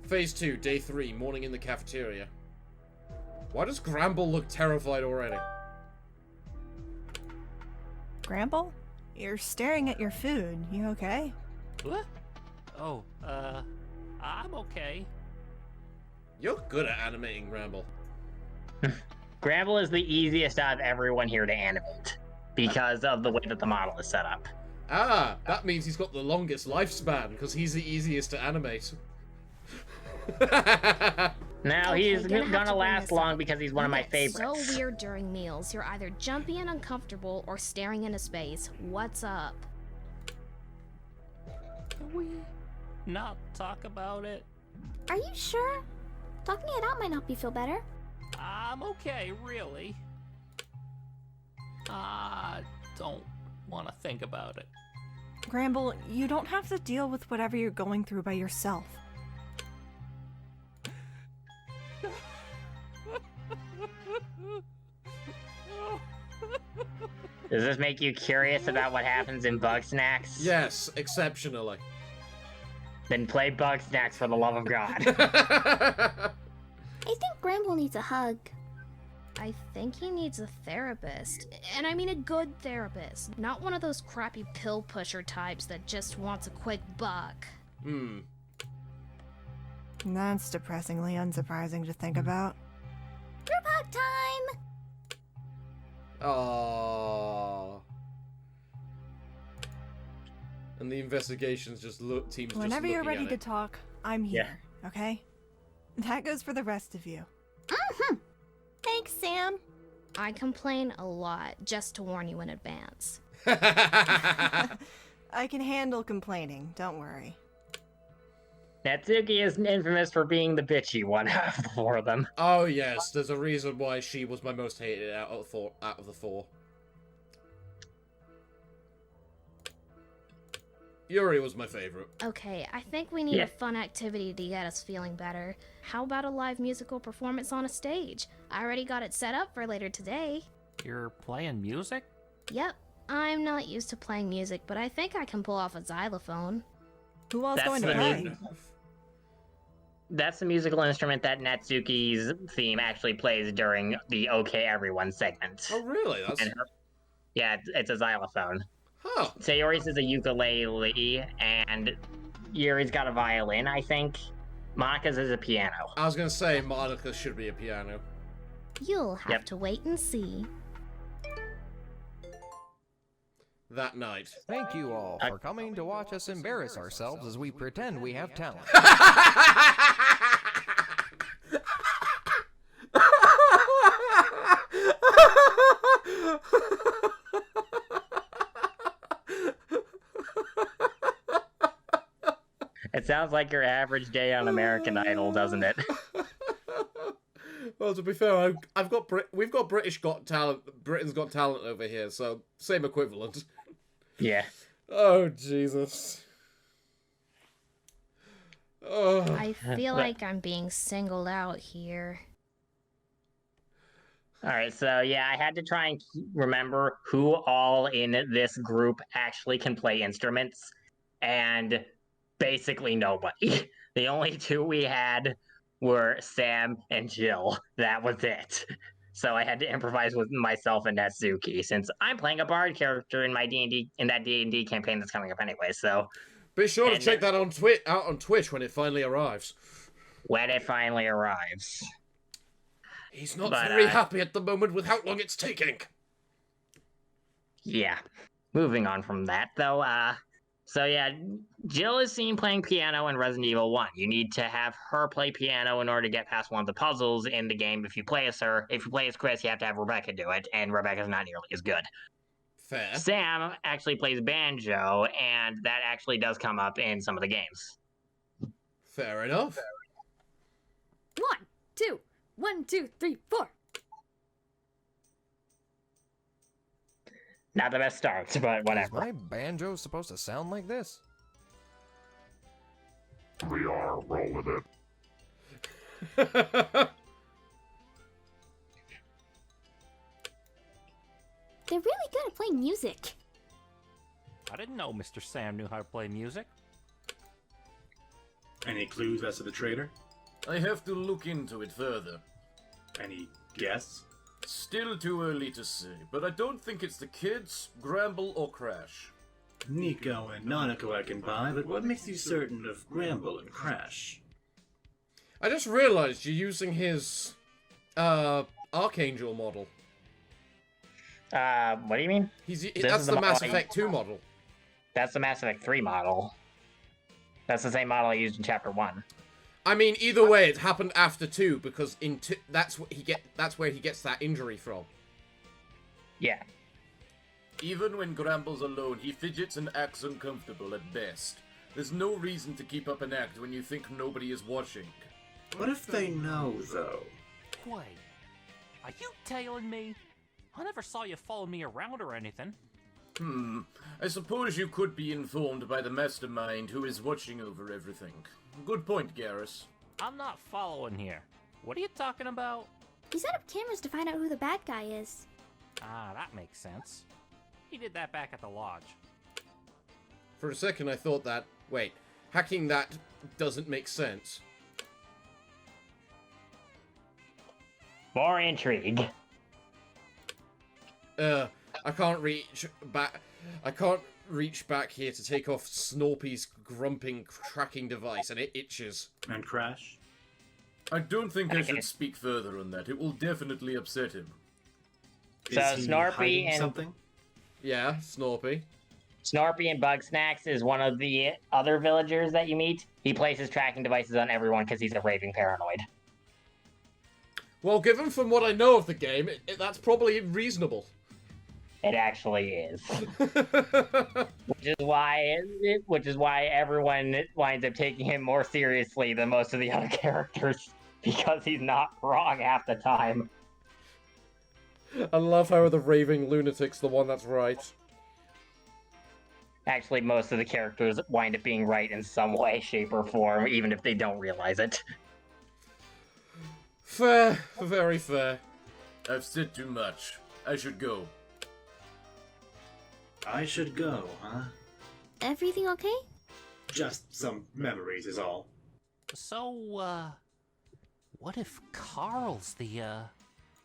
Phase 2, Day 3, morning in the cafeteria. Why does Gramble look terrified already? Gramble? You're staring at your food. You okay? What? Oh, I'm okay. You're good at animating, Gramble. Gramble is the easiest out of everyone here to animate, because of the way that the model is set up. Ah, that means he's got the longest lifespan, because he's the easiest to animate. Now, Okay, he's gonna last long because he's one of my favorites. So weird during meals. You're either jumpy and uncomfortable or staring into space. What's up? Can we not talk about it? Are you sure? Talking it out might help you feel better. I'm okay, really. I don't want to think about it. Gramble, you don't have to deal with whatever you're going through by yourself. Does this make you curious about what happens in Bug Snacks? Yes, exceptionally. Then play Bug Snacks for the love of God. I think Gramble needs a hug. I think he needs a therapist. And I mean a good therapist. Not one of those crappy pill pusher types that just wants a quick buck. That's depressingly unsurprising to think about. Group hug time! Aww. And the investigations just look. Teams just Whenever you're looking ready at to it. talk, I'm here, okay? That goes for the rest of you. Mm-hmm. Thanks, Sam. I complain a lot, just to warn you in advance. I can handle complaining, don't worry. Natsuki is infamous for being the bitchy one out of the four of them. Oh yes, there's a reason why she was my most hated out of the four. Yuri was my favorite. Okay, I think we need a fun activity to get us feeling better. How about a live musical performance on a stage? I already got it set up for later today. You're playing music? Yep, I'm not used to playing music, but I think I can pull off a xylophone. Who all's That's going to the play? mood. That's the musical instrument that Natsuki's theme actually plays during the OK Everyone segment. Oh really? That's... Yeah, it's a xylophone. Huh. Sayori's is a ukulele, and Yuri's got a violin, I think. Monika's is a piano. I was gonna say Monica should be a piano. You'll have to wait and see. That night. Thank you all for coming to watch us embarrass ourselves as we pretend we have talent. It sounds like your average day on American Idol, doesn't it? Well, to be fair, we've got British Got Talent, Britain's Got Talent over here, so same equivalent. Yeah. Oh Jesus. Oh. I feel like I'm being singled out here. Alright, so yeah, I had to try and remember who all in this group actually can play instruments, and basically nobody. The only two we had were Sam and Jill. That was it. So I had to improvise with myself and Natsuki, since I'm playing a bard character in my D&D campaign that's coming up anyway, so... Be sure to check that on out on Twitch when it finally arrives. When it finally arrives. He's not very happy at the moment with how long it's taking. Yeah. Moving on from that, though, so yeah, Jill is seen playing piano in Resident Evil 1. You need to have her play piano in order to get past one of the puzzles in the game if you play as her. If you play as Chris, you have to have Rebecca do it, and Rebecca's not nearly as good. Fair. Sam actually plays banjo, and that actually does come up in some of the games. Fair enough. 1, 2, 1, 2, 3, 4. Not the best start, but Is whatever. my banjo supposed to sound like this? We are, roll with it. They're really good at playing music. I didn't know Mr. Sam knew how to play music. Any clues as to the traitor? I have to look into it further. Any guess? Still too early to say, but I don't think it's the kids, Gramble, or Crash. Nico and Nanako I can buy, but what makes you certain of Gramble and Crash? I just realized you're using his Archangel model. What do you mean? That's the Mass Effect 2 model. That's the Mass Effect 3 model. That's the same model I used in Chapter 1. I mean, either way, it happened after 2 because in 2, that's where he gets that injury from. Yeah. Even when Gramble's alone, he fidgets and acts uncomfortable at best. There's no reason to keep up an act when you think nobody is watching. What if they know, though? Wait, are you tailing me? I never saw you follow me around or anything. I suppose you could be informed by the mastermind who is watching over everything. Good point, Garrus. I'm not following here. What are you talking about? We set up cameras to find out who the bad guy is. Ah, that makes sense. He did that back at the lodge. For a second, I thought that... Wait, hacking that doesn't make sense. More intrigue. I can't reach back... I can't reach back here to take off Snorpy's grumping tracking device, and it itches. And Crash? I don't think I should speak further on that. It will definitely upset him. So Snorpy and something? Yeah, Snorpy. Snorpy and Bugsnax is one of the other villagers that you meet. He places tracking devices on everyone because he's a raving paranoid. Well, given from what I know of the game, that's probably reasonable. It actually is. which is why everyone winds up taking him more seriously than most of the other characters, because he's not wrong half the time. I love how the raving lunatic's the one that's right. Actually, most of the characters wind up being right in some way, shape, or form, even if they don't realize it. Fair. Very fair. I've said too much. I should go. I should go, huh? Everything okay? Just some memories is all. So, what if Carl's the,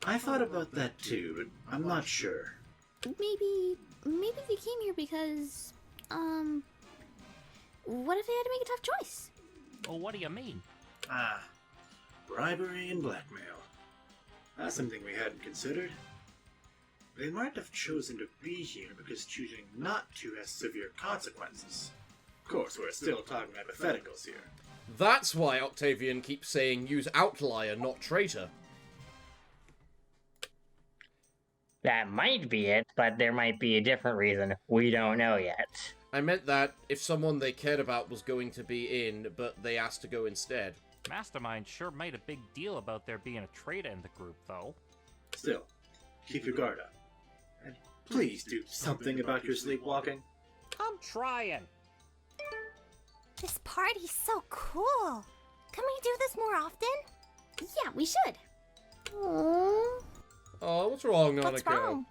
I thought about that too, but I'm not sure. Maybe they came here because, what if they had to make a tough choice? Well, what do you mean? Bribery and blackmail. That's something we hadn't considered. They might have chosen to be here because choosing not to has severe consequences. Of course, we're still talking hypotheticals here. That's why Octavian keeps saying use outlier, not traitor. That might be it, but there might be a different reason. We don't know yet. I meant that if someone they cared about was going to be in, but they asked to go instead. Mastermind sure made a big deal about there being a traitor in the group, though. Still, keep your guard up. And please do something about your sleepwalking. I'm trying. This party's so cool. Can we do this more often? Yeah, we should. Aww. Oh, what's wrong, Monica? What's wrong?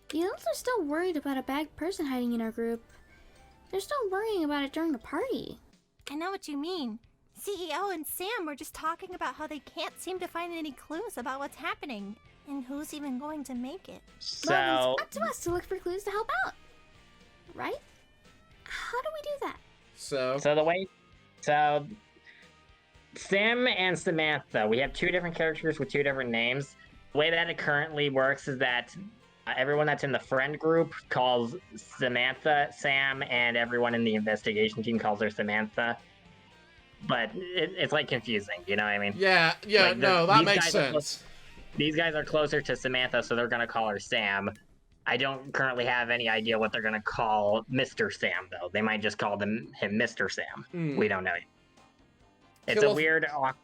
The elves are still worried about a bad person hiding in our group. They're still worrying about it during the party. I know what you mean. CEO and Sam were just talking about how they can't seem to find any clues about what's happening and who's even going to make it. Well, it's up to us to look for clues to help out. Right? How do we do that? So Sam and Samantha, we have two different characters with two different names. The way that it currently works is that everyone that's in the friend group calls Samantha Sam, and everyone in the investigation team calls her Samantha. But it's like confusing, you know what I mean? Yeah, like that makes sense. These guys are closer to Samantha, so they're gonna call her Sam. I don't currently have any idea what they're gonna call Mr. Sam, though. They might just call him Mr. Sam. We don't know yet. It's a weird, awkward...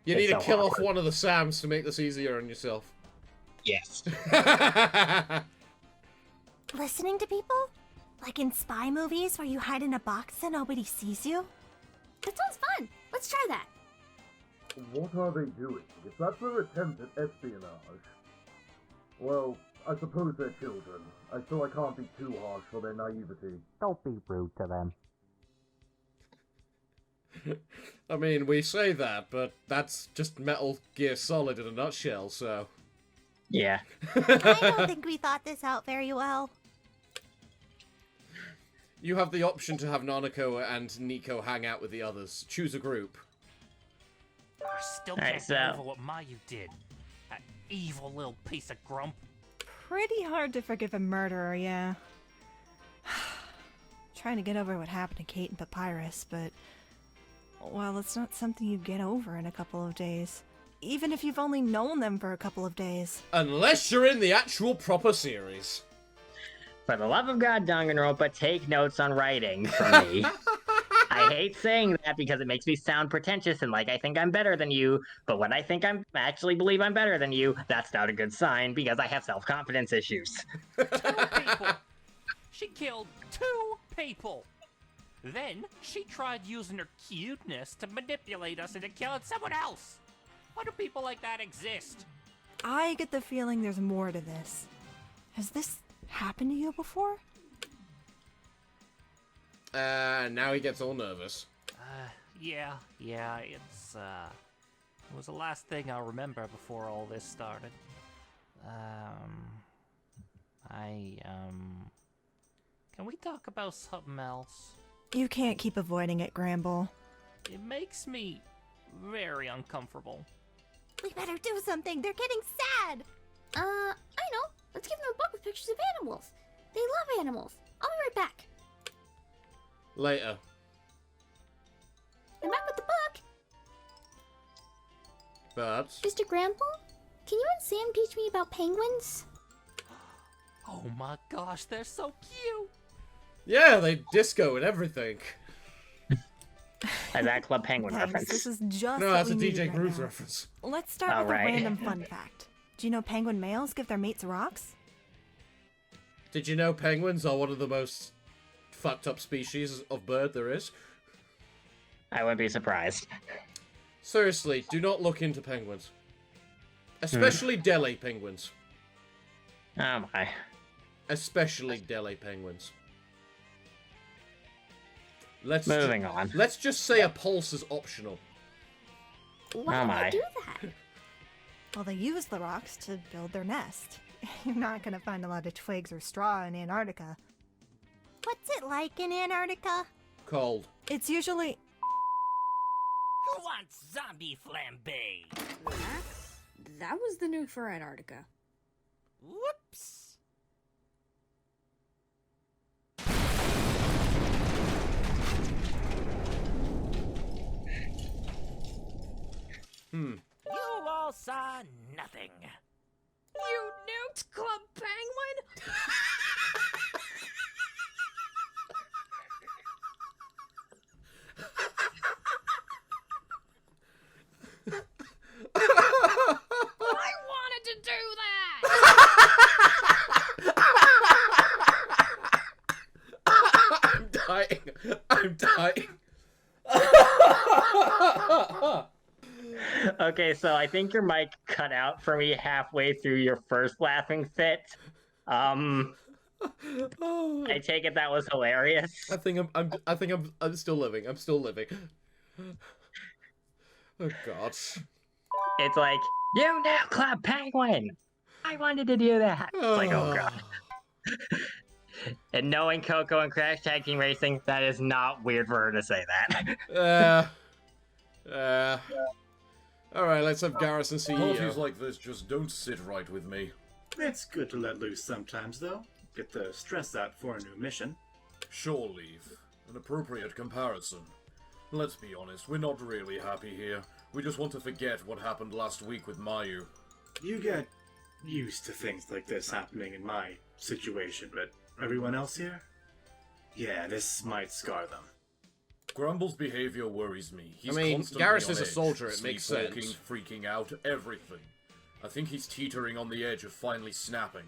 You need to kill off one of the Sams to make this easier on yourself. Yes. Listening to people? Like in spy movies where you hide in a box and nobody sees you? That sounds fun. Let's try that. What are they doing? If that's their attempt at espionage... Well, I suppose they're children, so I can't be too harsh for their naivety. Don't be rude to them. I mean, we say that, but that's just Metal Gear Solid in a nutshell, so... Yeah. I don't think we thought this out very well. You have the option to have Nanako and Nico hang out with the others. Choose a group. I still Alright, can't so- get over what Mayu did. That evil little piece of grump. Pretty hard to forgive a murderer, yeah. Trying to get over what happened to Kate and Papyrus, but... well, it's not something you get over in a couple of days. Even if you've only known them for a couple of days. Unless you're in the actual proper series. For the love of God, Danganronpa, take notes on writing from me. I hate saying that because it makes me sound pretentious and like I think I'm better than you, but when I think I'm actually believe I'm better than you, that's not a good sign because I have self-confidence issues. 2 people. She killed 2 people. Then she tried using her cuteness to manipulate us into killing someone else. Why do people like that exist? I get the feeling there's more to this. Has this happened to you before? Now he gets all nervous. Yeah, it was the last thing I'll remember before all this started. Can we talk about something else? You can't keep avoiding it, Gramble. It makes me very uncomfortable. We better do something. They're getting sad. I know. Let's give them a book with pictures of animals. They love animals. I'll be right back. Later. I'm back with the book. But... Mr. Gramble, can you and Sam teach me about penguins? Oh my gosh, they're so cute! yeah, they disco and everything. Is that Club Penguin Thanks, reference? this is just No, what that's we a needed DJ right Grooves now. reference. Let's start with Alright. a random fun fact. Do you know penguin males give their mates rocks? Did you know penguins are one of the most fucked up species of bird there is? I wouldn't be surprised. Seriously, do not look into penguins. Especially Delhi penguins. Oh my. Especially Delhi penguins. Let's Moving on. Let's just say a pulse is optional. Why Oh do my. I do that? Well, they use the rocks to build their nest. You're not gonna find a lot of twigs or straw in Antarctica. What's it like in Antarctica? Cold. It's usually... Who wants zombie flambe? That was the nuke for Antarctica. Whoops! Hmm. You all saw nothing. You nuked Club Penguin? I wanted to do that! I'm dying. I'm dying. Okay, so I think your mic cut out for me halfway through your first laughing fit. I take it that was hilarious. I think I'm still living. I'm still living. Oh god. It's like, you now Club Penguin! I wanted to do that. It's like, oh god. And knowing Coco and Crash Tag Team Racing, that is not weird for her to say that. Alright, let's have Garrison Parties CEO. like this just don't sit right with me. It's good to let loose sometimes, though. Get the stress out for a new mission. Shore leave. An appropriate comparison. Let's be honest, we're not really happy here. We just want to forget what happened last week with Mayu. You get used to things like this happening in my situation, but everyone else here? Yeah, this might scar them. Grumble's behavior worries me. He's I mean, constantly Garrus on is a edge, soldier, it makes sleepwalking, sense. freaking out, everything. I think he's teetering on the edge of finally snapping.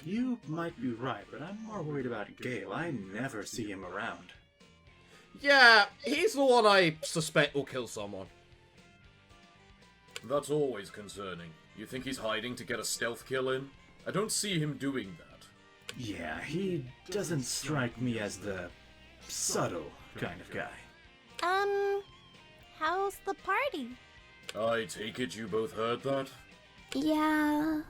You might be right, but I'm more worried about Gale. I never see him around. Yeah, he's the one I suspect will kill someone. That's always concerning. You think he's hiding to get a stealth kill in? I don't see him doing that. Yeah, he doesn't strike me as the subtle kind of guy. How's the party? I take it you both heard that? Yeah.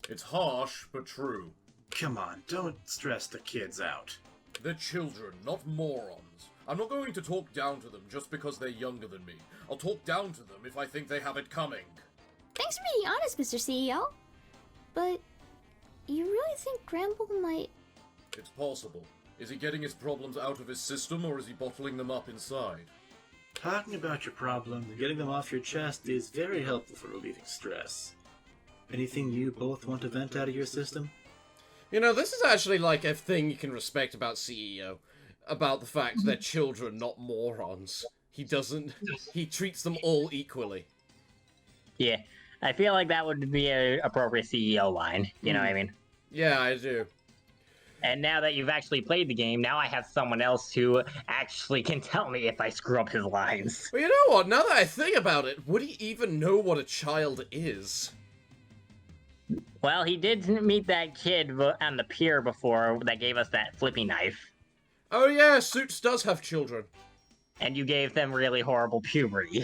It's harsh, but true. Come on, don't stress the kids out. They're children, not morons. I'm not going to talk down to them just because they're younger than me. I'll talk down to them if I think they have it coming. Thanks for being honest, Mr. CEO. But you really think Gramble might... It's possible. Is he getting his problems out of his system, or is he bottling them up inside? Talking about your problems and getting them off your chest is very helpful for relieving stress. Anything you both want to vent out of your system? You know, this is actually like a thing you can respect about CEO. About the fact they're children, not morons. He treats them all equally. Yeah, I feel like that would be an appropriate CEO line. You know what I mean? Yeah, I do. And now that you've actually played the game, now I have someone else who actually can tell me if I screw up his lines. Well, you know what? Now that I think about it, would he even know what a child is? Well, he did meet that kid on the pier before that gave us that flippy knife. Oh yeah, Suits does have children. And you gave them really horrible puberty.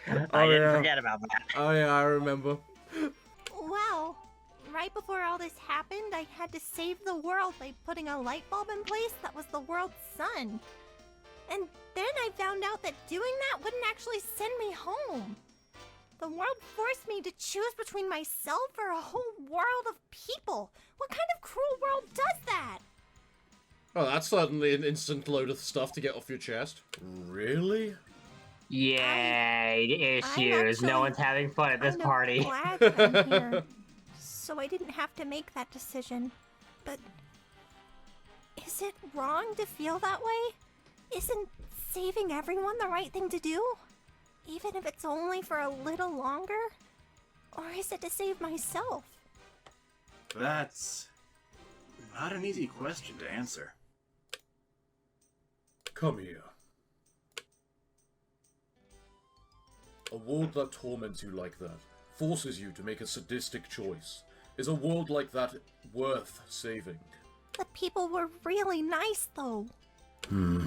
I didn't forget about that. Oh yeah, I remember. Wow. Right before all this happened, I had to save the world by putting a light bulb in place that was the world's sun. And then I found out that doing that wouldn't actually send me home. The world forced me to choose between myself or a whole world of people. What kind of cruel world does that? Oh, that's certainly an instant load of stuff to get off your chest. Really? Yay, issues. No one's having fun at this party. I'm glad that I'm here. So I didn't have to make that decision. But is it wrong to feel that way? Isn't saving everyone the right thing to do? Even if it's only for a little longer? Or is it to save myself? That's not an easy question to answer. Come here. A world that torments you like that, forces you to make a sadistic choice. Is a world like that worth saving? The people were really nice, though. You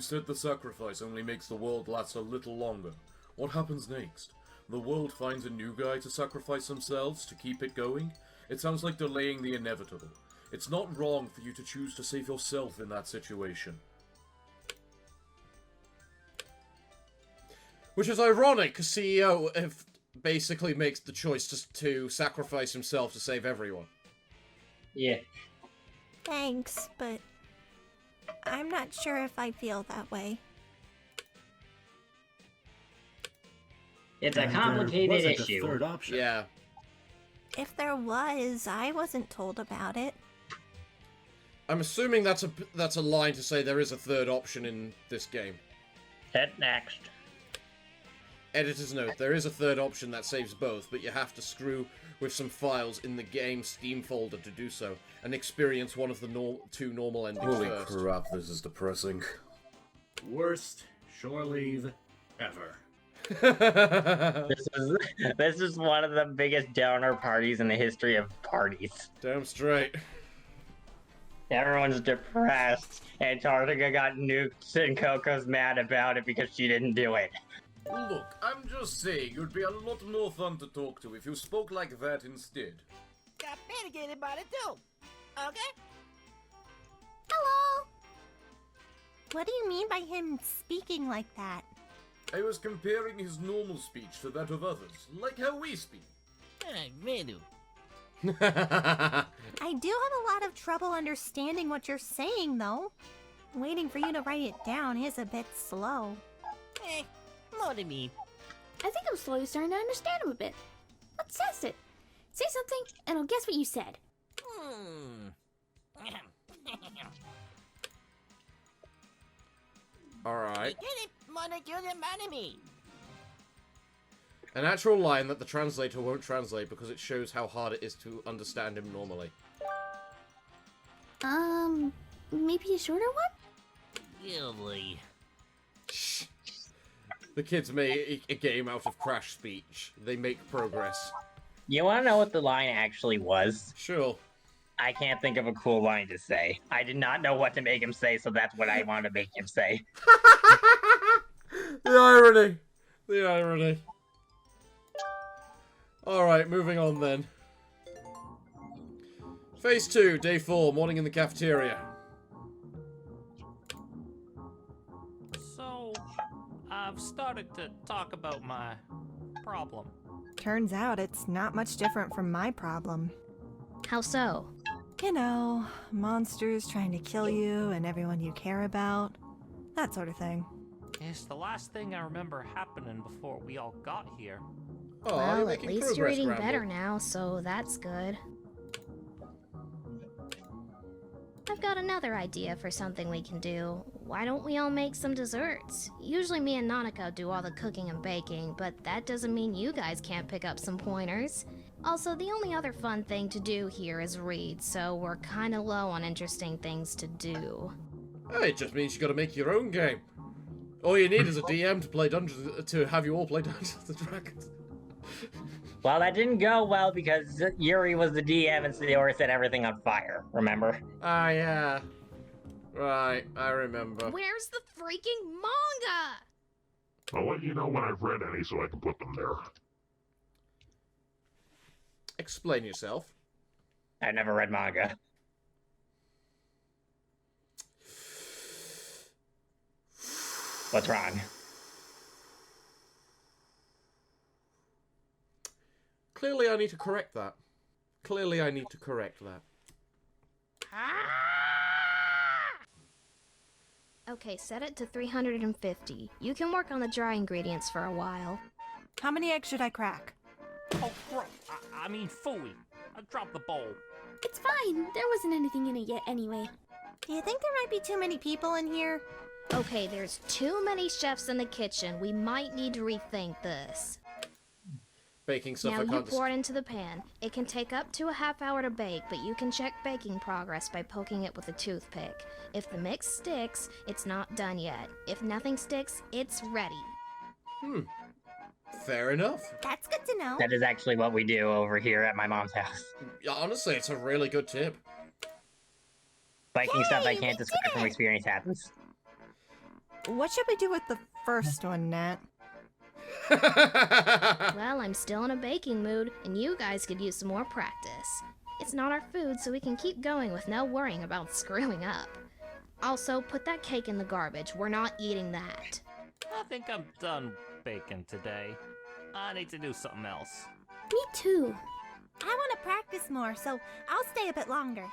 said the sacrifice only makes the world last a little longer. What happens next? The world finds a new guy to sacrifice themselves to keep it going? It sounds like delaying the inevitable. It's not wrong for you to choose to save yourself in that situation. Which is ironic, because CEO basically makes the choice to sacrifice himself to save everyone. Yeah. Thanks, but I'm not sure if I feel that way. It's a complicated There wasn't issue. a third option. Yeah. If there was, I wasn't told about it. I'm assuming that's a line to say there is a third option in this game. Hit next. Editor's note, there is a third option that saves both, but you have to screw with some files in the game Steam folder to do so, and experience one of the two normal endings Holy first. crap, this is depressing. Worst shore leave ever. This is one of the biggest downer parties in the history of parties. Damn straight. Everyone's depressed, Antarctica got nuked, and Coco's mad about it because she didn't do it. Look, I'm just saying, you'd be a lot more fun to talk to if you spoke like that instead. Got mitigated about it too. Okay? Hello! What do you mean by him speaking like that? I was comparing his normal speech to that of others, like how we speak. I really do. I do have a lot of trouble understanding what you're saying, though. Waiting for you to write it down is a bit slow. More than me. I think I'm slowly starting to understand him a bit. Let's test it. Say something, and I'll guess what you said. Alright. Get it? Mother, you're the man of me. An actual line that the translator won't translate because it shows how hard it is to understand him normally. Maybe a shorter one? Really? Shh. The kids made a game out of Crash speech. They make progress. You wanna know what the line actually was? Sure. I can't think of a cool line to say. I did not know what to make him say, so that's what I wanted to make him say. The irony. The irony. Alright, moving on then. Phase 2, day 4, morning in the cafeteria. So, I've started to talk about my problem. Turns out it's not much different from my problem. How so? You know, monsters trying to kill you and everyone you care about. That sort of thing. It's the last thing I remember happening before we all got here. Oh, Well, at least you're eating better now, so that's good. I've got another idea for something we can do. Why don't we all make some desserts? Usually me and Nanako do all the cooking and baking, but that doesn't mean you guys can't pick up some pointers. Also, the only other fun thing to do here is read, so we're kinda low on interesting things to do. Hey, it just means you gotta make your own game. All you need is a DM to play to have you all play Dungeons & Dragons. Well, that didn't go well because Yuri was the DM and Sayori set everything on fire, remember? Ah, yeah. Right, I remember. Where's the freaking manga? I'll let you know when I've read any so I can put them there. Explain yourself. I've never read manga. What's wrong? Clearly I need to correct that. Clearly I need to correct that. Okay, set it to 350. You can work on the dry ingredients for a while. How many eggs should I crack? Oh, I mean, phooey. I dropped the bowl. It's fine. There wasn't anything in it yet anyway. Do you think there might be too many people in here? Okay, there's too many chefs in the kitchen. We might need to rethink this. Baking stuff Now I you can't pour it into the pan. It can take up to a half hour to bake, but you can check baking progress by poking it with a toothpick. If the mix sticks, it's not done yet. If nothing sticks, it's ready. Fair enough. That's good to know. That is actually what we do over here at my mom's house. Yeah, honestly, it's a really good tip. Baking stuff I can't describe from experience happens. What should we do with the first one, Nat? Well, I'm still in a baking mood, and you guys could use some more practice. It's not our food, so we can keep going with no worrying about screwing up. Also, put that cake in the garbage. We're not eating that. I think I'm done baking today. I need to do something else. Me too. I want to practice more, so I'll stay a bit longer.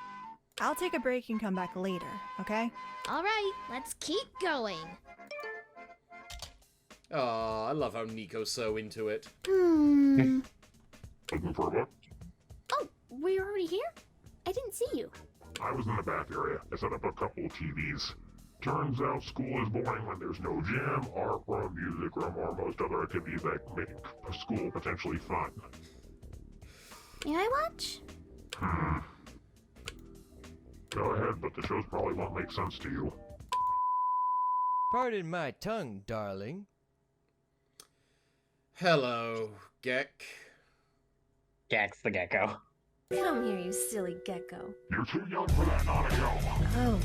I'll take a break and come back later, okay? Alright, let's keep going. Oh, I love how Nico's so into it. Looking for a book? Oh, were you already here? I didn't see you. I was in the back area. I set up a couple of TVs. Turns out school is boring when there's no gym, art room, music room, or most other activities that make school potentially fun. May I watch? Go ahead, but the shows probably won't make sense to you. Pardon my tongue, darling. Hello, Gek. Gek's the gecko. Come here, you silly gecko. You're too young for that, Nanako. Oh,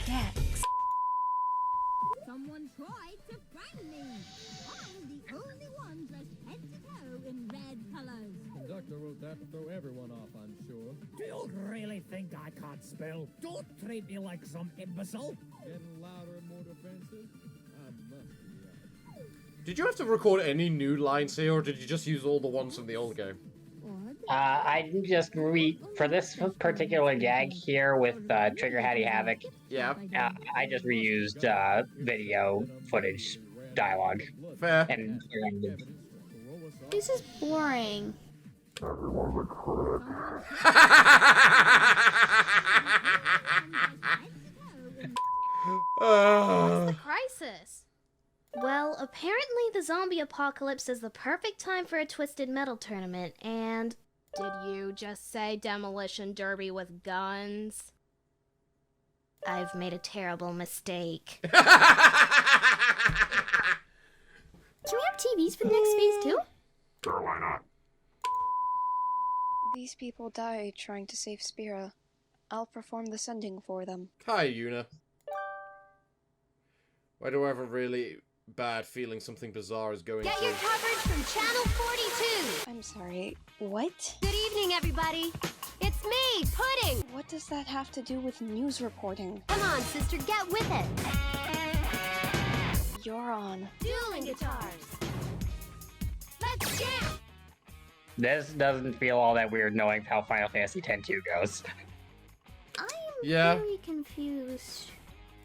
Gex. Someone tried to prank me. I'm the only one dressed head to toe in red colors. Conductor wrote that to throw everyone off, I'm sure. Do you really think I can't spell? Don't treat me like some imbecile. Getting louder and more defensive? I must be right. Did you have to record any new lines here, or did you just use all the ones from the old game? I just for this particular gag here with Trigger Hattie Havoc. Yeah. I just reused video footage dialogue. Fair. And This is boring. Everyone would crack. What's the crisis? Well, apparently the zombie apocalypse is the perfect time for a Twisted Metal tournament, and... Did you just say demolition derby with guns? I've made a terrible mistake. Can we have TVs for the next phase too? Sure, why not? These people died trying to save Spira. I'll perform the sending for them. Hi, Yuna. Why do I have a really bad feeling something bizarre is going Get to... your coverage from Channel 42! I'm sorry, what? Good evening, everybody! It's me, Pudding! What does that have to do with news reporting? Come on, sister, get with it! You're on. Dueling guitars! Let's jam! This doesn't feel all that weird knowing how Final Fantasy X-2 goes. I'm Yeah. very confused.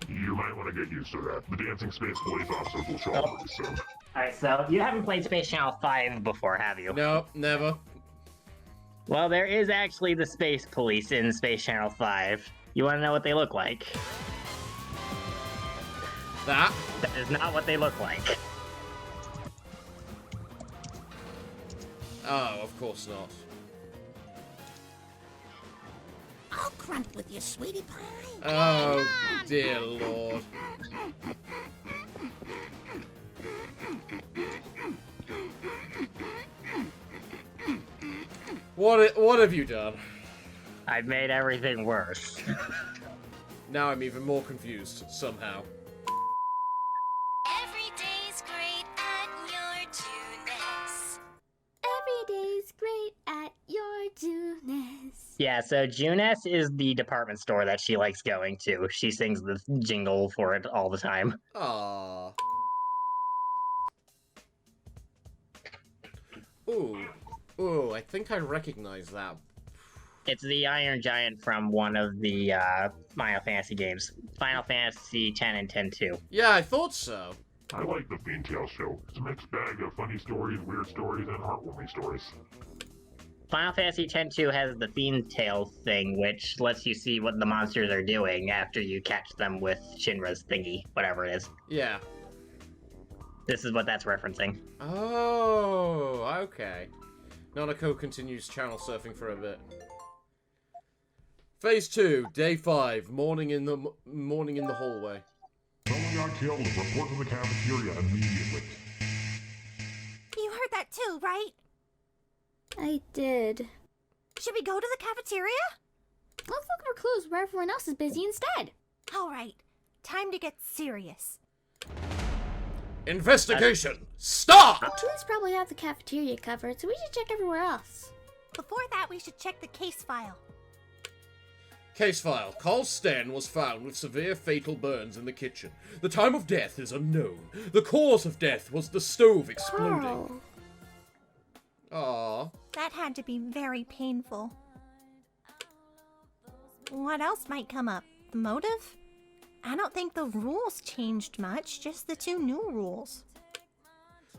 You might want to get used to that. The dancing space police officers will show up pretty soon. Alright, so you haven't played Space Channel 5 before, have you? Nope, never. Well, there is actually the Space Police in Space Channel 5. You want to know what they look like? That? That is not what they look like. Oh, of course not. I'll grunt with you, sweetie pie. Oh, dear lord. What have you done? I've made everything worse. Now I'm even more confused, somehow. Every day's great at your Juness. Every day's great at your Juness. Yeah, so Juness is the department store that she likes going to. She sings the jingle for it all the time. Aww. Ooh. Ooh, I think I recognize that. It's the Iron Giant from one of the Final Fantasy games. Final Fantasy X and X-2. Yeah, I thought so. I like the Fiend Tale show. It's a mixed bag of funny stories, weird stories, and heartwarming stories. Final Fantasy X-2 has the Fiend Tale thing, which lets you see what the monsters are doing after you catch them with Shinra's thingy, whatever it is. Yeah. This is what that's referencing. Oh, okay. Nanako continues channel surfing for a bit. Phase 2, day 5, morning in the hallway. Someone got killed. Report to the cafeteria immediately. You heard that too, right? I did. Should we go to the cafeteria? Let's look for clues where everyone else is busy instead. All right, time to get serious. Investigation! Start! Police probably have the cafeteria covered, so we should check everywhere else. Before that, we should check the case file. Case file. Carl Sten was found with severe fatal burns in the kitchen. The time of death is unknown. The cause of death was the stove exploding. Aww. That had to be very painful. What else might come up? The motive? I don't think the rules changed much, just the 2 new rules.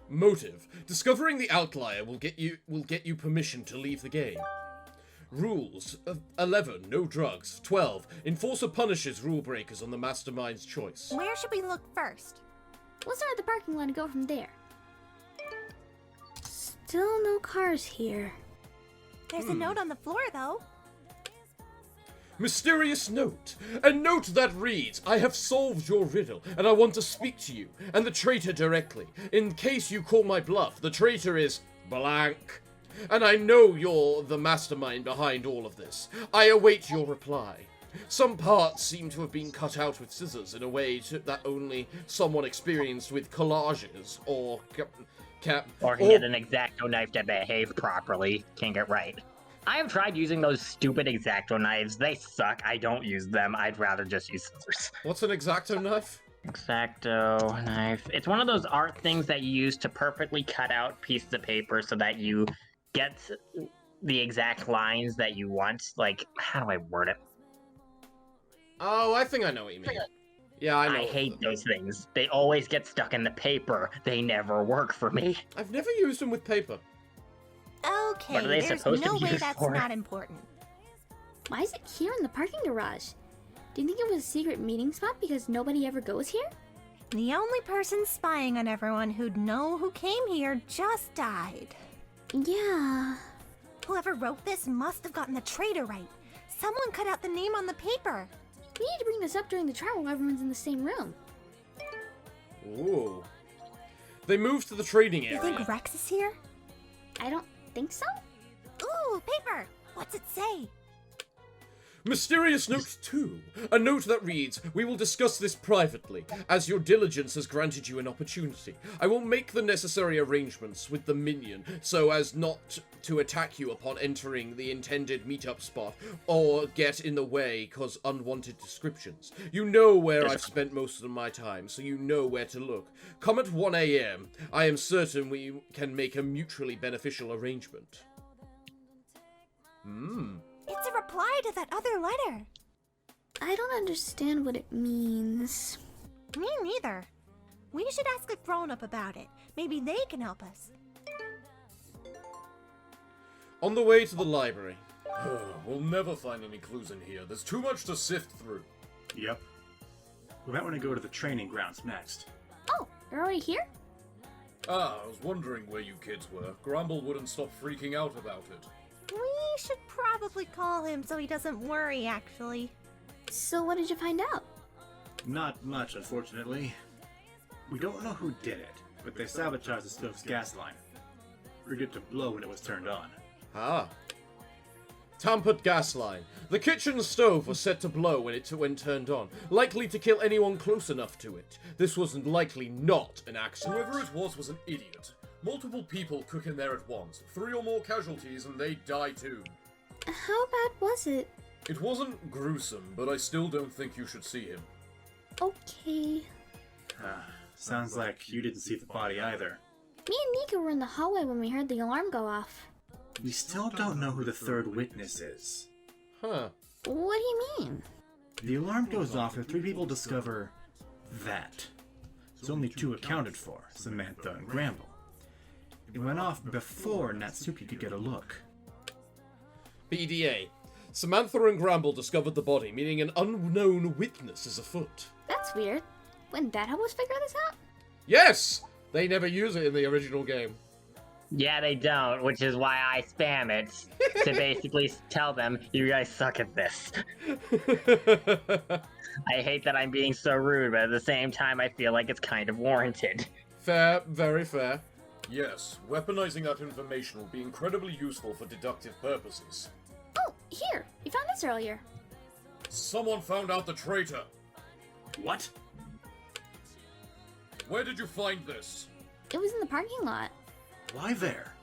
Motive. Discovering the outlier will get you permission to leave the game. Rules. 11. No drugs. 12. Enforcer punishes rule breakers on the mastermind's choice. Where should we look first? Let's start at the parking lot and go from there. Still no cars here. There's a note on the floor, though. Mysterious note. A note that reads, I have solved your riddle, and I want to speak to you, and the traitor directly. In case you call my bluff, the traitor is blank. And I know you're the mastermind behind all of this. I await your reply. Some parts seem to have been cut out with scissors in a way that only someone experienced with collages or can get an X-Acto knife to behave properly. Can't get right. I have tried using those stupid X-Acto knives. They suck. I don't use them. I'd rather just use scissors. What's an X-Acto knife? X-Acto knife. It's one of those art things that you use to perfectly cut out pieces of paper so that you get the exact lines that you want. Like, how do I word it? Oh, I think I know what you mean. Yeah, I know. I hate those things. They always get stuck in the paper. They never work for me. I've never used them with paper. Okay, What are they there's supposed to no be way used that's for? not important. Why is it here in the parking garage? Do you think it was a secret meeting spot because nobody ever goes here? The only person spying on everyone who'd know who came here just died. Yeah. Whoever wrote this must have gotten the traitor right. Someone cut out the name on the paper. We need to bring this up during the trial while everyone's in the same room. Ooh. They moved to the trading area. You think Rex is here? I don't think so. Ooh, paper! What's it say? Mysterious Note 2. A note that reads, "We will discuss this privately, as your diligence has granted you an opportunity. I will make the necessary arrangements with the minion so as not to attack you upon entering the intended meetup spot or get in the way cause unwanted descriptions. You know where I've spent most of my time, so you know where to look. Come at 1 a.m. I am certain we can make a mutually beneficial arrangement." It's a reply to that other letter. I don't understand what it means. Me neither. We should ask a grown-up about it. Maybe they can help us. On the way to the library. We'll never find any clues in here. There's too much to sift through. Yep. We might want to go to the training grounds next. Oh, you're already here? I was wondering where you kids were. Grumble wouldn't stop freaking out about it. We should probably call him so he doesn't worry, actually. So what did you find out? Not much, unfortunately. We don't know who did it, but they sabotaged the stove's gas line. Forget to blow when it was turned on. Tampered gas line. The kitchen stove was set to blow when turned on, likely to kill anyone close enough to it. This was likely not an accident. Whoever it was an idiot. Multiple people cook in there at once. 3 or more casualties and they die too. How bad was it? It wasn't gruesome, but I still don't think you should see him. Okay. Sounds like you didn't see the body either. Me and Nico were in the hallway when we heard the alarm go off. We still don't know who the third witness is. Huh. What do you mean? The alarm goes off and 3 people discover that. There's only 2 accounted for, Samantha and Gramble. It went off before Natsuki could get a look. BDA. Samantha and Gramble discovered the body, meaning an unknown witness is afoot. That's weird. Wouldn't that help us figure this out? Yes! They never use it in the original game. Yeah, they don't, which is why I spam it, to basically tell them, you guys suck at this. I hate that I'm being so rude, but at the same time I feel like it's kind of warranted. Fair, very fair. Yes, weaponizing that information will be incredibly useful for deductive purposes. Oh, here! We found this earlier. Someone found out the traitor! What? Where did you find this? It was in the parking lot. Why there?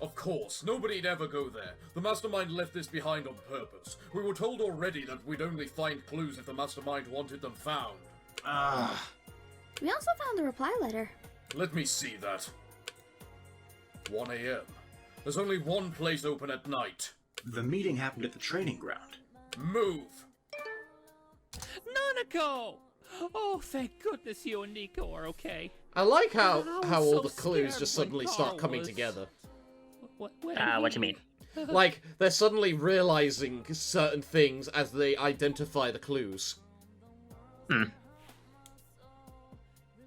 Of course, nobody'd ever go there. The Mastermind left this behind on purpose. We were told already that we'd only find clues if the Mastermind wanted them found. We also found the reply letter. Let me see that. 1 a.m. There's only one place open at night. The meeting happened at the training ground. Move! Nanako! Oh, thank goodness you and Nico are okay. I like how all so the clues scared just when suddenly Carl start coming was- together. What you mean? Like, they're suddenly realizing certain things as they identify the clues.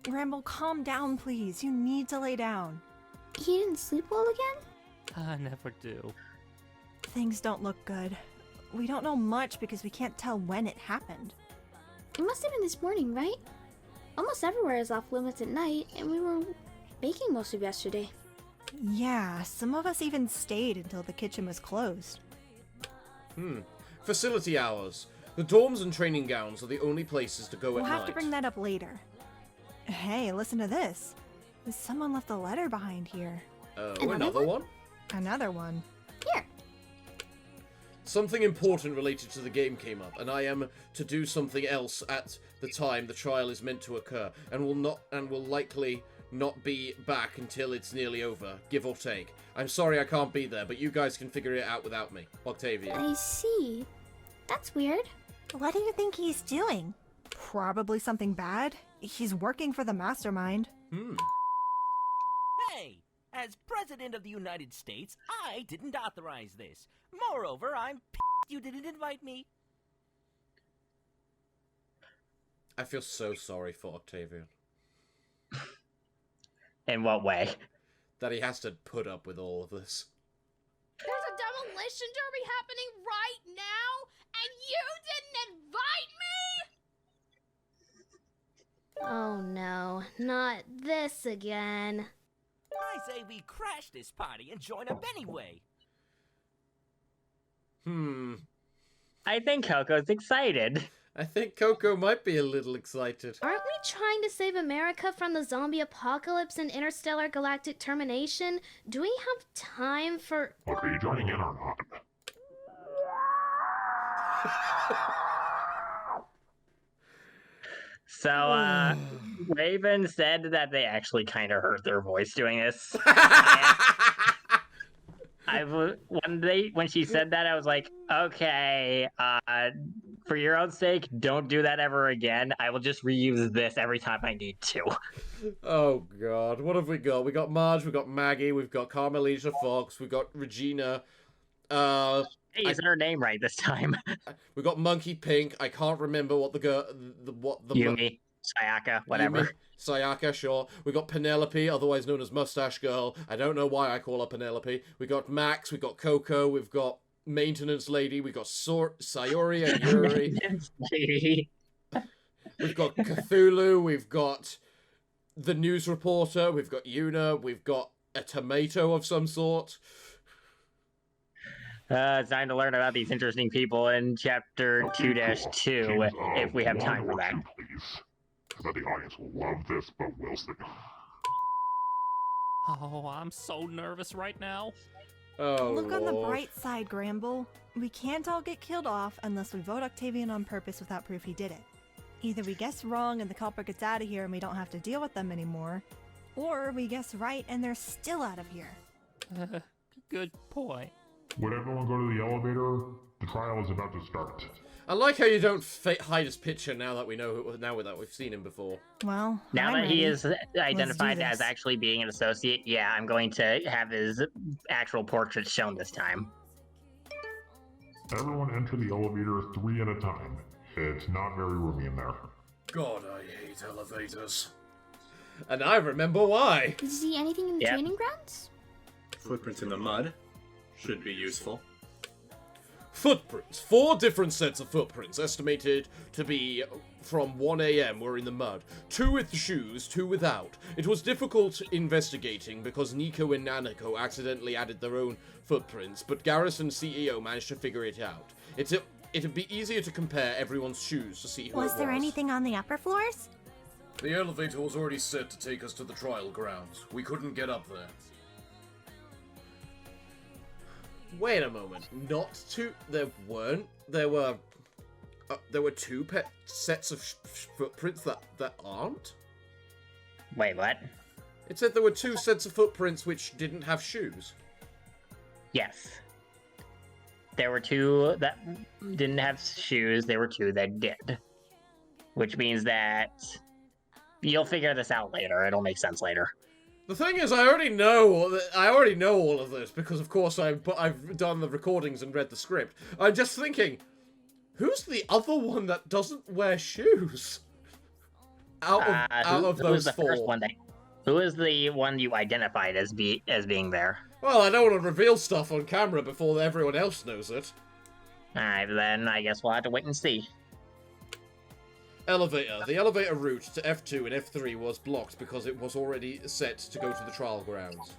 Ramble, calm down, please. You need to lay down. He didn't sleep well again? I never do. Things don't look good. We don't know much because we can't tell when it happened. It must have been this morning, right? Almost everywhere is off limits at night, and we were baking most of yesterday. Yeah, some of us even stayed until the kitchen was closed. Facility hours. The dorms and training gowns are the only places to go We'll at have night. to bring that up later. Hey, listen to this. Someone left a letter behind here. Oh, another one? Another one. Here. Something important related to the game came up, and I am to do something else at the time the trial is meant to occur, and will likely not be back until it's nearly over, give or take. I'm sorry I can't be there, but you guys can figure it out without me. Octavia. I see. That's weird. What do you think he's doing? Probably something bad. He's working for the Mastermind. Hey! As President of the United States, I didn't authorize this. Moreover, I'm pissed you didn't invite me. I feel so sorry for Octavian. In what way? That he has to put up with all of this. There's a demolition derby happening right now, and you didn't invite me? Oh no, not this again. I say we crash this party and join up anyway. I think Coco's excited. I think Coco might be a little excited. Aren't we trying to save America from the zombie apocalypse and interstellar galactic termination? Do we have time for... Look, are you joining in or not? So, Raven said that they actually kind of hurt their voice doing this. When she said that, I was like, okay, for your own sake, don't do that ever again. I will just reuse this every time I need to. Oh god, what have we got? We got Marge, we got Maggie, we've got Carmelita Fox, we got Regina. Hey, is her name right this time? We got Monkey Pink. I can't remember what the girl, Yumi, Sayaka, whatever. Yumi, Sayaka, sure. We got Penelope, otherwise known as Mustache Girl. I don't know why I call her Penelope. We got Max, we got Coco, we've got Maintenance Lady, we got Sayori and Yuri. We've got Cthulhu, we've got the news reporter, we've got Yuna, we've got a tomato of some sort. It's time to learn about these interesting people in Chapter 2-2, if we have time for that. Please. I bet the audience will love this, but we'll see. Oh, I'm so nervous right now. Oh, Look on the bright side, Gramble. We can't all get killed off unless we vote Octavian on purpose without proof he did it. Either we guess wrong and the culprit gets out of here and we don't have to deal with them anymore, or we guess right and they're still out of here. Good point. Would everyone go to the elevator? The trial is about to start. I like how you don't hide his picture now that we know now that we've seen him before. Well, now I'm that ready. he is identified Let's do as this. actually being an associate, yeah, I'm going to have his actual portrait shown this time. Everyone enter the elevator 3 at a time. It's not very roomy in there. God, I hate elevators. And I remember why. Did you see anything in the Yep. training grounds? Footprints in the mud should be useful. Footprints. 4 different sets of footprints, estimated to be from 1 AM, were in the mud. 2 with shoes, 2 without. It was difficult investigating because Nico and Nanako accidentally added their own footprints, but Garrison CEO managed to figure it out. It'd be easier to compare everyone's shoes to see who it was. Was there anything on the upper floors? The elevator was already set to take us to the trial grounds. We couldn't get up there. Wait a moment. Not 2. There weren't. There were 2 sets of footprints that aren't? Wait, what? It said there were 2 sets of footprints which didn't have shoes. Yes. There were 2 that didn't have shoes, there were 2 that did. Which means that you'll figure this out later. It'll make sense later. The thing is, I already know all of this because, of course, I've done the recordings and read the script. I'm just thinking, who's the other one that doesn't wear shoes? Out of who those was the 4. first one who is the one you identified as being there? Well, I don't want to reveal stuff on camera before everyone else knows it. Alright, then I guess we'll have to wait and see. Elevator. The elevator route to F2 and F3 was blocked because it was already set to go to the trial grounds.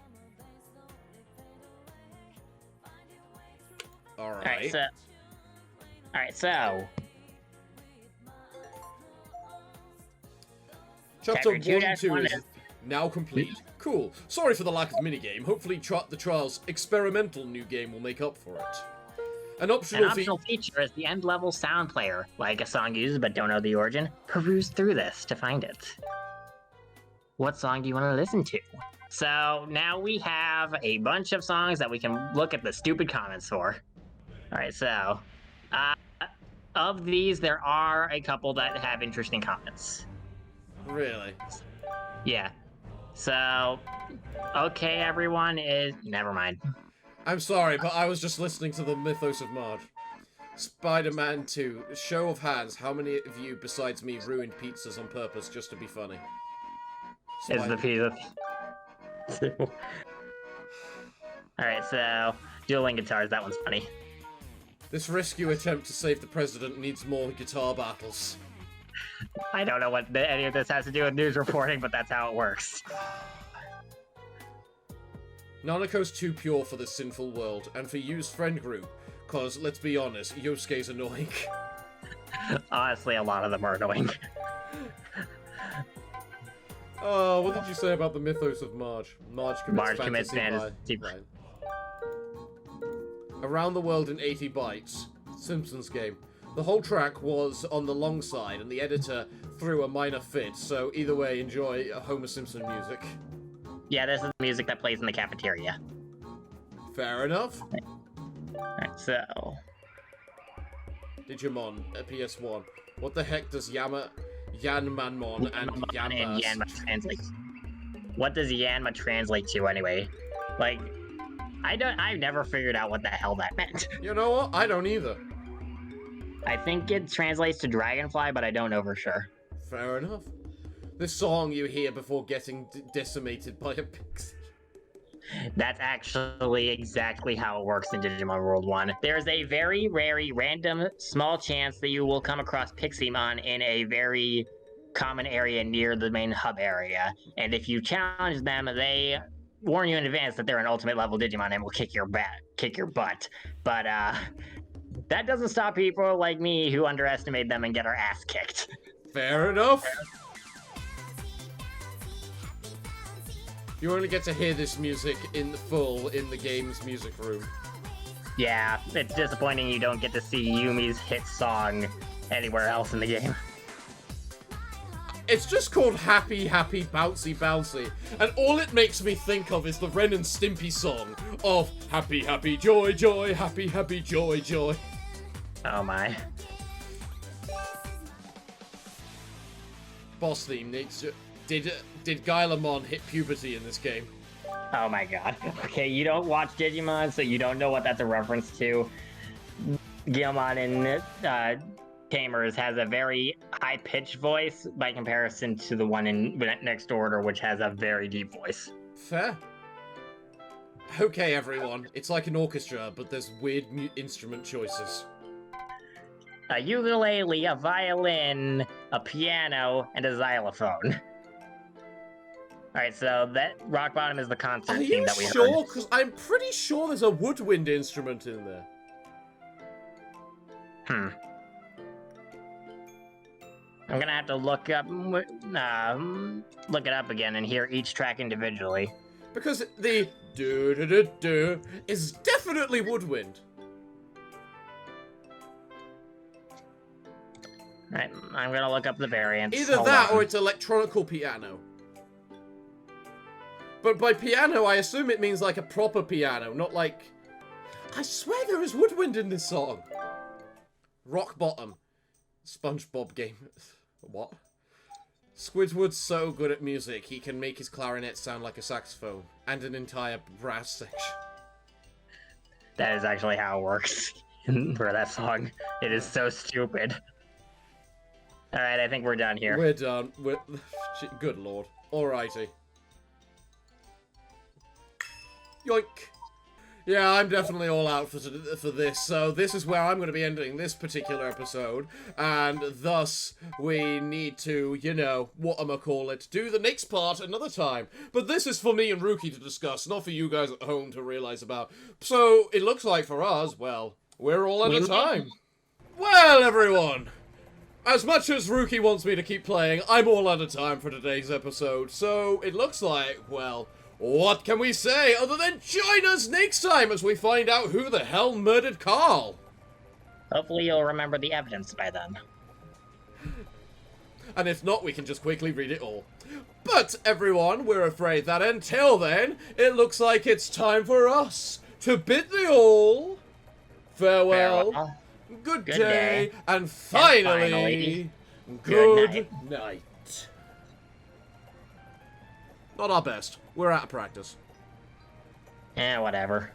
Alright. Alright, so... Chapter 1 2-1 and 2 is is- now complete. Cool. Sorry for the lack of minigame. Hopefully the trial's experimental new game will make up for it. An optional feature is the end-level sound player. Like a song uses but don't know the origin, peruse through this to find it. What song do you want to listen to? So now we have a bunch of songs that we can look at the stupid comments for. Alright, so... of these, there are a couple that have interesting comments. Really? Yeah. So... okay, everyone is... never mind. I'm sorry, but I was just listening to the Mythos of Marge. Spider-Man 2. Show of hands. How many of you, besides me, ruined pizzas on purpose just to be funny? Is the pizza. Alright, so... dueling guitars, that one's funny. This rescue attempt to save the president needs more guitar battles. I don't know what any of this has to do with news reporting, but that's how it works. Nanako's too pure for this sinful world, and for Yu's friend group, because, let's be honest, Yosuke's annoying. Honestly, a lot of them are annoying. Oh, what did you say about the mythos of Marge? Marge commits fantasy. Around the World in 80 Bytes. Simpsons game. The whole track was on the long side, and the editor threw a minor fit, so either way, enjoy Homer Simpson music. Yeah, this is the music that plays in the cafeteria. Fair enough. Alright, so... Digimon, PS1. What the heck does Yanmamon and Yanma translate? What does Yanma translate to anyway? Like, I've never figured out what the hell that meant. You know what? I don't either. I think it translates to dragonfly, but I don't know for sure. Fair enough. This song you hear before getting decimated by a pixie. That's actually exactly how it works in Digimon World 1. There's a very random, small chance that you will come across Piximon in a very common area near the main hub area. And if you challenge them, they warn you in advance that they're an ultimate level Digimon and will kick your butt. But, that doesn't stop people like me who underestimate them and get our ass kicked. Fair enough. You only get to hear this music in full in the game's music room. Yeah, it's disappointing you don't get to see Yumi's hit song anywhere else in the game. It's just called Happy Happy Bouncy Bouncy, and all it makes me think of is the Ren and Stimpy song of Happy Happy Joy Joy, Happy Happy Joy Joy. Oh my. Boss theme needs to... Did Gailamon hit puberty in this game? Oh my god. Okay, you don't watch Digimon, so you don't know what that's a reference to. Gilmon in Tamers has a very high-pitched voice by comparison to the one in Next Order, which has a very deep voice. Fair. Okay, everyone. It's like an orchestra, but there's weird instrument choices. A ukulele, a violin, a piano, and a xylophone. Alright, so that Rock Bottom is the concert theme that we heard. Are you sure? Because I'm pretty sure there's a woodwind instrument in there. I'm gonna have to look it up again and hear each track individually. Because the do-do-do-do is definitely woodwind. Alright, I'm gonna look up the variants. Either that or it's electronical piano. But by piano, I assume it means like a proper piano, not like... I swear there is woodwind in this song. Rock Bottom. SpongeBob game. What? Squidward's so good at music, he can make his clarinet sound like a saxophone. And an entire brass section. That is actually how it works for that song. It is so stupid. Alright, I think we're done here. We're done. Good lord. Alrighty. Yoink. Yeah, I'm definitely all out for this, so this is where I'm going to be ending this particular episode, and thus we need to, you know, whatchamacallit, do the next part another time. But this is for me and Rookie to discuss, not for you guys at home to realize about. So, it looks like for us, well, we're all out of time. Well, everyone, as much as Rookie wants me to keep playing, I'm all out of time for today's episode, so it looks like, well... what can we say other than join us next time as we find out who the hell murdered Carl? Hopefully you'll remember the evidence by then. And if not, we can just quickly read it all. But, everyone, we're afraid that until then, it looks like it's time for us to bid thee all farewell, good day, and finally, good night. Not our best. We're out of practice. Whatever.